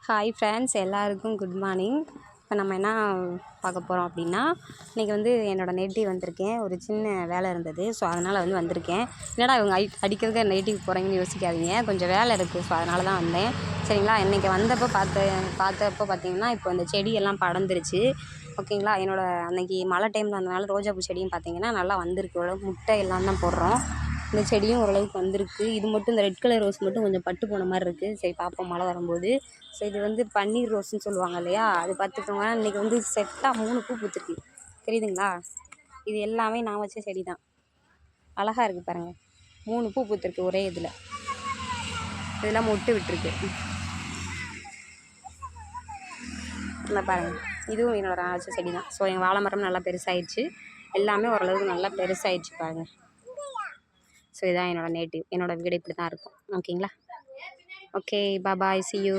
Hi friends, எல்லாருக்கும் good morning. இப்போ நம்ம என்ன பார்க்க போகிறோம் அப்படின்னா, இன்றைக்கி வந்து என்னோடய நேட்டிவ் வந்திருக்கேன். ஒரு சின்ன வேலை இருந்தது, ஸோ அதனால் வந்திருக்கேன். என்னடா இவங்க அடிக்கிறதுக்கு நேட்டிவ் போகிறீங்கன்னு யோசிக்காதீங்க, கொஞ்சம் வேலை இருக்குது, ஸோ அதனால தான் வந்தேன். சரிங்களா. இன்றைக்கி வந்தப்போ பார்த்தப்போ பார்த்தீங்கன்னா, இப்போ இந்த செடியெல்லாம் படர்ந்துருச்சு. ஓகேங்களா. அன்றைக்கி மழை டைமில் வந்தனால ரோஜாப்பூ செடியும் பார்த்தீங்கன்னா நல்லா வந்திருக்கு. ஓரளவுக்கு முட்டை எல்லாம் தான் போடுறோம். இந்த செடியும் ஓரளவுக்கு வந்திருக்கு. இது மட்டும் இந்த ரெட் கலர் ரோஸ் மட்டும் கொஞ்சம் பட்டு போன மாதிரி இருக்குது. சரி பார்ப்போம் மழை வரும்போது. ஸோ இது பன்னீர் ரோஸ்ன்னு சொல்லுவாங்க இல்லையா, அது பார்த்துக்கோங்க. இன்றைக்கி செட்டாக 3 பூ பூத்துருக்கு. தெரியுதுங்களா. இது எல்லாமே நான் வச்ச செடி தான். அழகாக இருக்குது பாருங்கள். 3 பூ பூத்துருக்கு ஒரே இதில். இதெல்லாம் மொட்டு விட்டுருக்கு. இந்த பாருங்கள், இதுவும் என்னோட நான் வச்ச செடி தான். ஸோ எங்கள் வாழை மரம் நல்லா பெருசாகிடுச்சு. எல்லாமே ஓரளவுக்கு நல்லா பெருசாகிடுச்சு பாருங்கள். ஸோ இதான் என்னோடய நேட்டிவ். என்னோடய வீடு இப்படி தான் இருக்கும். ஓகேங்களா. Okay, bye, see you.